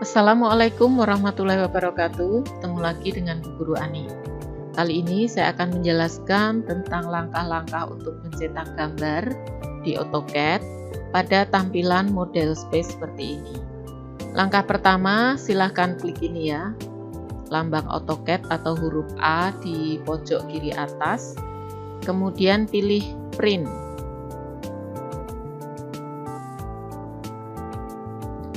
Assalamualaikum warahmatullahi wabarakatuh. Ketemu lagi dengan Bu Guru Ani. Kali ini saya akan menjelaskan tentang langkah-langkah untuk mencetak gambar di AutoCAD pada tampilan model space seperti ini. Langkah pertama, silahkan klik ini ya, lambang AutoCAD atau huruf A di pojok kiri atas, kemudian pilih print.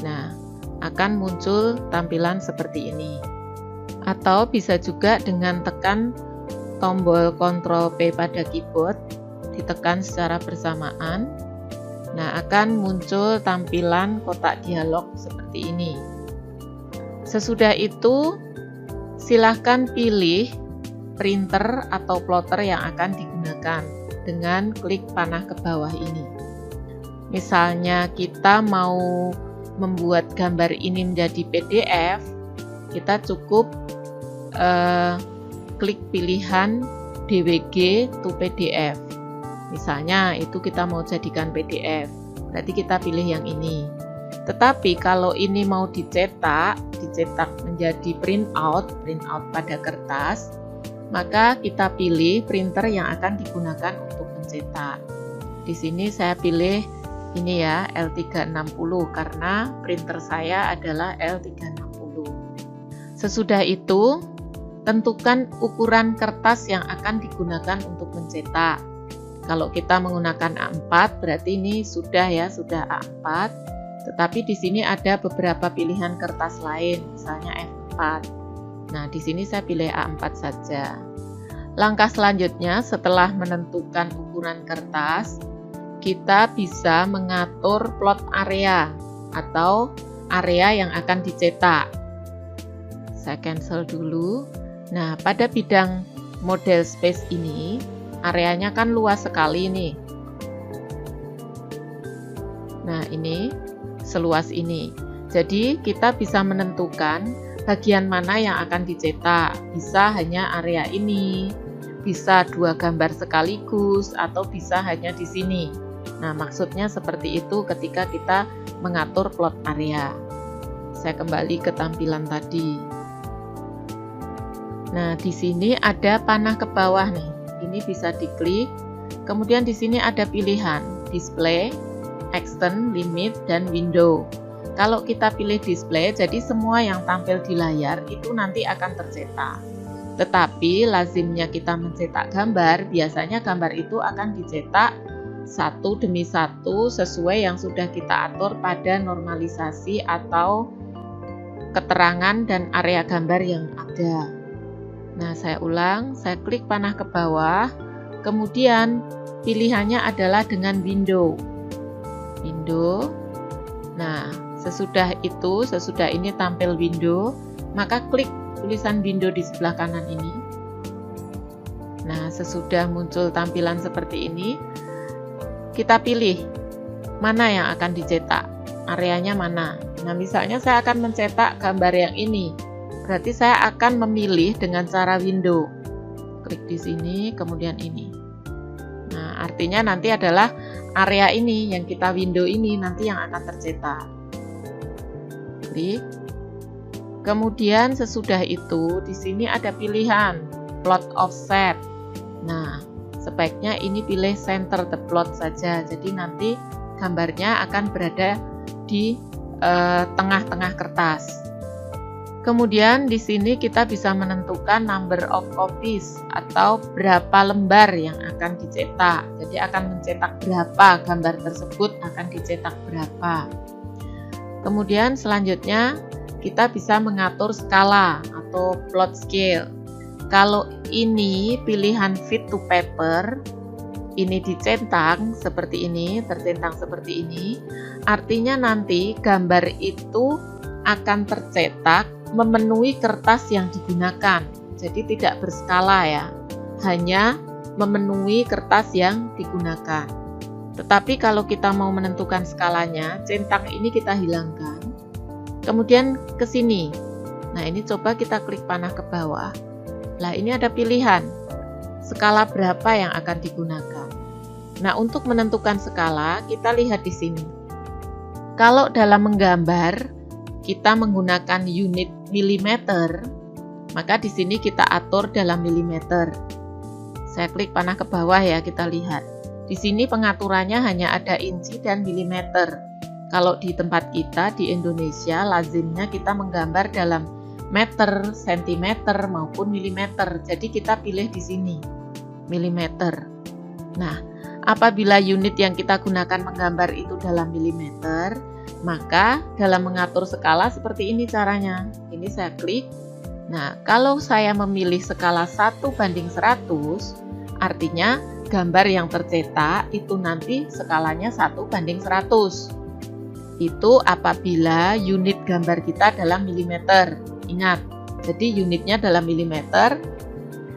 Nah, akan muncul tampilan seperti ini. Atau bisa juga dengan tekan tombol Ctrl P pada keyboard, ditekan secara bersamaan. Nah, akan muncul tampilan kotak dialog seperti ini. Sesudah itu, silahkan pilih printer atau plotter yang akan digunakan dengan klik panah ke bawah ini. Misalnya kita mau membuat gambar ini menjadi PDF, kita cukup klik pilihan DWG to PDF. Misalnya itu kita mau jadikan PDF, berarti kita pilih yang ini. Tetapi kalau ini mau dicetak menjadi printout pada kertas, maka kita pilih printer yang akan digunakan untuk mencetak. Di sini saya pilih ini ya, L360 karena printer saya adalah L360. Sesudah itu, tentukan ukuran kertas yang akan digunakan untuk mencetak. Kalau kita menggunakan A4, berarti ini sudah A4. Tetapi di sini ada beberapa pilihan kertas lain, misalnya F4. Nah, di sini saya pilih A4 saja. Langkah selanjutnya, setelah menentukan ukuran kertas, kita bisa mengatur plot area atau area yang akan dicetak. Saya cancel dulu. Nah, pada bidang model space ini, areanya kan luas sekali nih. Nah, ini seluas ini. Jadi, kita bisa menentukan bagian mana yang akan dicetak. Bisa hanya area ini, bisa 2 gambar sekaligus, atau bisa hanya di sini. Nah, maksudnya seperti itu ketika kita mengatur plot area. Saya kembali ke tampilan tadi. Nah, di sini ada panah ke bawah nih. Ini bisa diklik. Kemudian di sini ada pilihan display, extend, limit, dan window. Kalau kita pilih display, jadi semua yang tampil di layar itu nanti akan tercetak. Tetapi lazimnya kita mencetak gambar, biasanya gambar itu akan dicetak satu demi satu sesuai yang sudah kita atur pada normalisasi atau keterangan dan area gambar yang ada. Nah, saya ulang, saya klik panah ke bawah, kemudian pilihannya adalah dengan window. Nah, sesudah ini tampil window, maka klik tulisan window di sebelah kanan ini. Nah, sesudah muncul tampilan seperti ini, kita pilih mana yang akan dicetak, areanya mana. Nah, misalnya saya akan mencetak gambar yang ini, berarti saya akan memilih dengan cara window. Klik di sini, kemudian ini. Nah, artinya nanti adalah area ini yang kita window ini nanti yang akan tercetak. Klik. Kemudian sesudah itu di sini ada pilihan plot offset. Nah, sebaiknya ini pilih center the plot saja. Jadi nanti gambarnya akan berada di tengah-tengah kertas. Kemudian di sini kita bisa menentukan number of copies atau berapa lembar yang akan dicetak. Jadi akan mencetak berapa gambar tersebut, akan dicetak berapa. Kemudian selanjutnya kita bisa mengatur skala atau plot scale. Kalau ini pilihan fit to paper, ini dicetak seperti ini, tercentang seperti ini, artinya nanti gambar itu akan tercetak memenuhi kertas yang digunakan. Jadi tidak berskala ya, hanya memenuhi kertas yang digunakan. Tetapi kalau kita mau menentukan skalanya, centang ini kita hilangkan. Kemudian ke sini. Nah, ini coba kita klik panah ke bawah. Nah, ini ada pilihan skala berapa yang akan digunakan. Nah, untuk menentukan skala, kita lihat di sini. Kalau dalam menggambar, kita menggunakan unit milimeter, maka di sini kita atur dalam milimeter. Saya klik panah ke bawah ya, kita lihat. Di sini pengaturannya hanya ada inci dan milimeter. Kalau di tempat kita di Indonesia, lazimnya kita menggambar dalam meter, sentimeter maupun milimeter. Jadi kita pilih di sini milimeter. Nah, apabila unit yang kita gunakan menggambar itu dalam milimeter, maka dalam mengatur skala seperti ini caranya. Ini saya klik. Nah, kalau saya memilih skala 1:100, artinya gambar yang tercetak itu nanti skalanya 1:100. Itu apabila unit gambar kita dalam milimeter. Ingat, jadi unitnya dalam milimeter.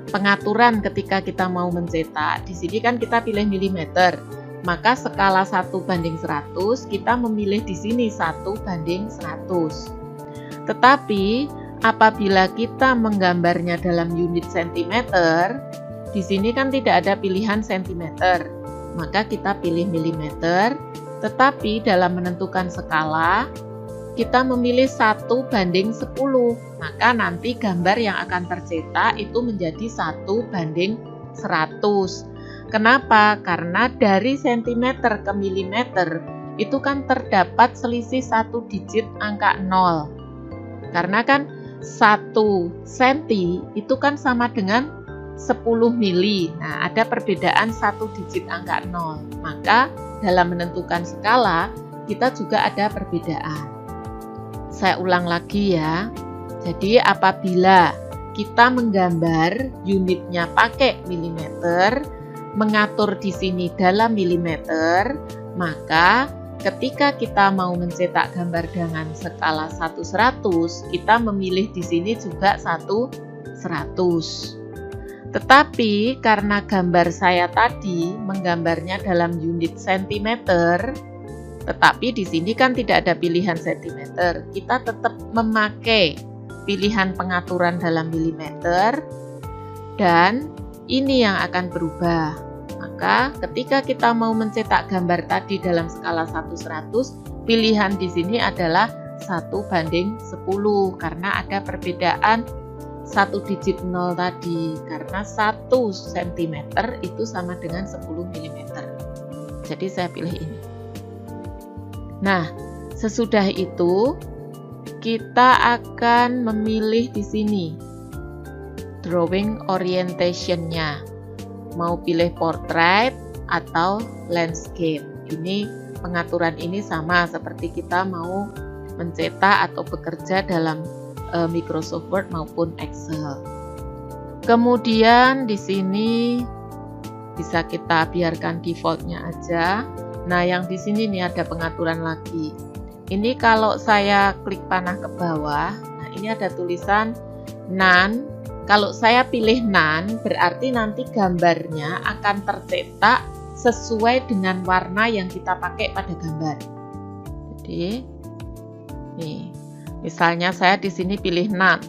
Pengaturan ketika kita mau mencetak, di sini kan kita pilih milimeter. Maka skala 1:100 kita memilih di sini 1:100. Tetapi apabila kita menggambarnya dalam unit sentimeter, di sini kan tidak ada pilihan sentimeter. Maka kita pilih milimeter, tetapi dalam menentukan skala kita memilih 1:10. Maka nanti gambar yang akan tercetak itu menjadi 1:100. Kenapa? Karena dari sentimeter ke milimeter itu kan terdapat selisih 1 digit angka 0. Karena kan 1 senti itu kan sama dengan 10 mili. Nah, ada perbedaan 1 digit angka 0. Maka dalam menentukan skala kita juga ada perbedaan. Saya ulang lagi ya. Jadi apabila kita menggambar unitnya pakai milimeter, mengatur di sini dalam milimeter, maka ketika kita mau mencetak gambar dengan skala 1:100, kita memilih di sini juga 1:100. Tetapi karena gambar saya tadi menggambarnya dalam unit sentimeter, tetapi di sini kan tidak ada pilihan sentimeter, kita tetap memakai pilihan pengaturan dalam milimeter, dan ini yang akan berubah. Maka ketika kita mau mencetak gambar tadi dalam skala 1:100, pilihan di sini adalah 1:10 karena ada perbedaan 1 digit 0 tadi, karena 1 cm itu sama dengan 10 mm. Jadi saya pilih ini. Nah, sesudah itu kita akan memilih di sini drawing orientation-nya. Mau pilih portrait atau landscape. Ini pengaturan ini sama seperti kita mau mencetak atau bekerja dalam Microsoft Word maupun Excel. Kemudian di sini bisa kita biarkan defaultnya aja. Nah, yang di sini nih ada pengaturan lagi. Ini kalau saya klik panah ke bawah, nah ini ada tulisan none. Kalau saya pilih none, berarti nanti gambarnya akan tercetak sesuai dengan warna yang kita pakai pada gambar. Jadi, nih, misalnya saya di sini pilih none,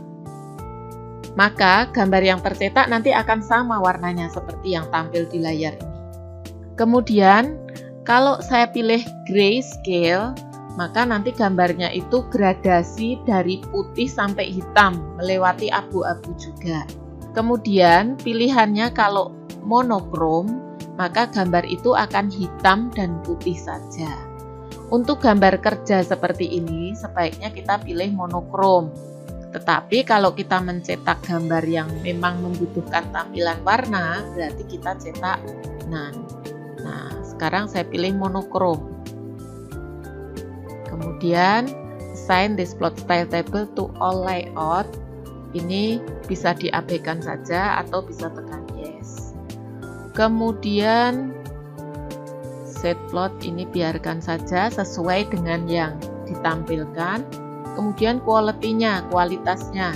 maka gambar yang tercetak nanti akan sama warnanya seperti yang tampil di layar ini. Kemudian, kalau saya pilih grayscale, maka nanti gambarnya itu gradasi dari putih sampai hitam, melewati abu-abu juga. Kemudian pilihannya kalau monokrom, maka gambar itu akan hitam dan putih saja. Untuk gambar kerja seperti ini, sebaiknya kita pilih monokrom. Tetapi kalau kita mencetak gambar yang memang membutuhkan tampilan warna, berarti kita cetak none. Nah, sekarang saya pilih monokrom. Kemudian assign this plot style table to all layout. Ini bisa diabaikan saja atau bisa tekan yes. Kemudian set plot ini biarkan saja sesuai dengan yang ditampilkan. Kemudian quality-nya, kualitasnya.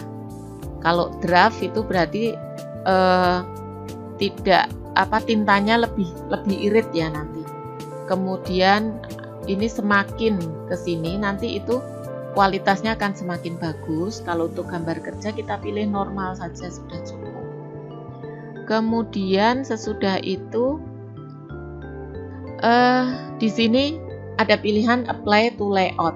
Kalau draft itu berarti tidak tintanya lebih irit ya nanti. Kemudian ini semakin ke sini nanti itu kualitasnya akan semakin bagus. Kalau untuk gambar kerja kita pilih normal saja sudah cukup. Kemudian sesudah itu di sini ada pilihan apply to layout.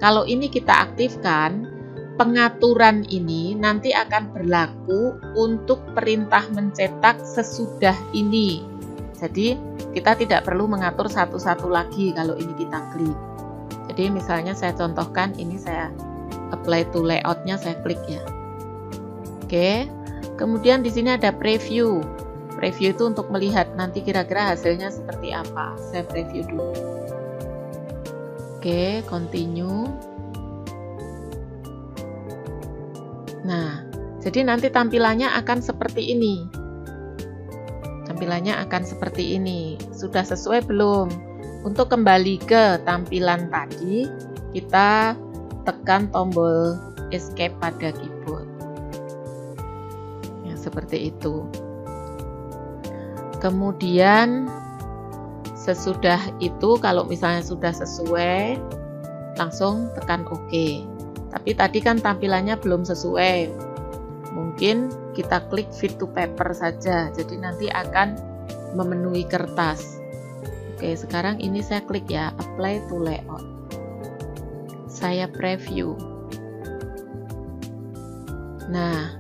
Kalau ini kita aktifkan, pengaturan ini nanti akan berlaku untuk perintah mencetak sesudah ini. Jadi kita tidak perlu mengatur satu-satu lagi kalau ini kita klik. Jadi misalnya saya contohkan, ini saya apply to layoutnya, saya klik ya. Oke, kemudian di sini ada preview. Preview itu untuk melihat nanti kira-kira hasilnya seperti apa. Saya preview dulu. Oke, continue. Nah, jadi nanti tampilannya akan seperti ini. Tampilannya akan seperti ini. Sudah sesuai belum? Untuk kembali ke tampilan tadi, kita tekan tombol escape pada keyboard. Ya, seperti itu. Kemudian sesudah itu, kalau misalnya sudah sesuai, langsung tekan OK. Tapi tadi kan tampilannya belum sesuai. Mungkin kita klik fit to paper saja, jadi nanti akan memenuhi kertas. Oke, sekarang ini saya klik ya, apply to layout. Saya preview. Nah,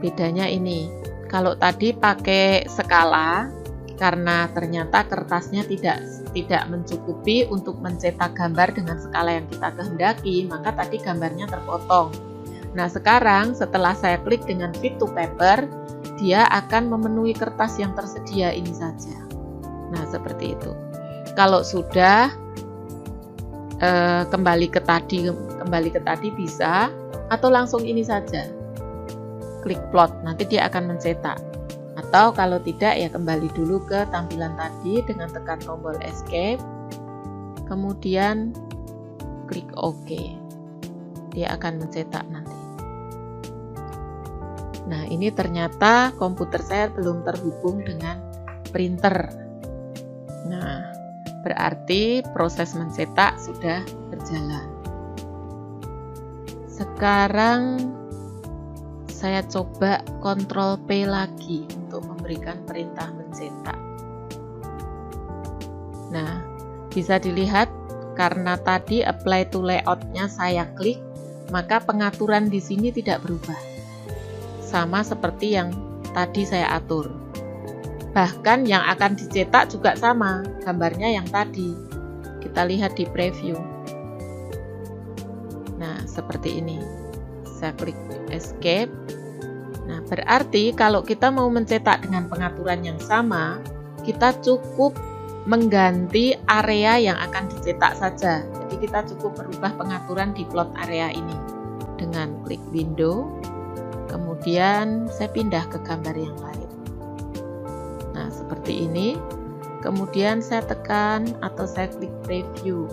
bedanya ini. Kalau tadi pakai skala, karena ternyata kertasnya tidak mencukupi untuk mencetak gambar dengan skala yang kita kehendaki, maka tadi gambarnya terpotong. Nah, sekarang setelah saya klik dengan fit to paper, dia akan memenuhi kertas yang tersedia ini saja. Nah, seperti itu. Kalau sudah kembali ke tadi bisa, atau langsung ini saja. Klik plot, nanti dia akan mencetak. Atau kalau tidak ya kembali dulu ke tampilan tadi dengan tekan tombol escape, kemudian klik OK. Dia akan mencetak nanti. Nah, ini ternyata komputer saya belum terhubung dengan printer. Nah, berarti proses mencetak sudah berjalan. Sekarang saya coba Ctrl P lagi untuk memberikan perintah mencetak. Nah, bisa dilihat karena tadi apply to layout-nya saya klik, maka pengaturan di sini tidak berubah. Sama seperti yang tadi saya atur. Bahkan yang akan dicetak juga sama, gambarnya yang tadi. Kita lihat di preview. Nah, seperti ini. Saya klik escape. Nah, berarti kalau kita mau mencetak dengan pengaturan yang sama, kita cukup mengganti area yang akan dicetak saja. Jadi kita cukup merubah pengaturan di plot area ini dengan klik window, kemudian saya pindah ke gambar yang lain. Nah, seperti ini. Kemudian saya tekan atau saya klik preview.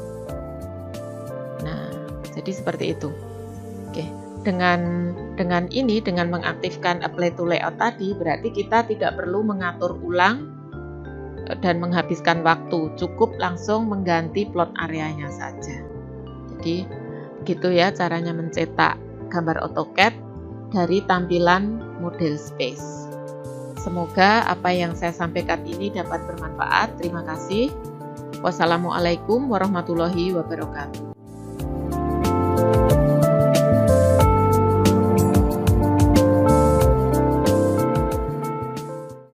Nah, jadi seperti itu. Oke. Dengan mengaktifkan apply to layout tadi, berarti kita tidak perlu mengatur ulang dan menghabiskan waktu, cukup langsung mengganti plot areanya saja. Jadi gitu ya caranya mencetak gambar AutoCAD dari tampilan model space. Semoga apa yang saya sampaikan ini dapat bermanfaat. Terima kasih. Wassalamualaikum warahmatullahi wabarakatuh.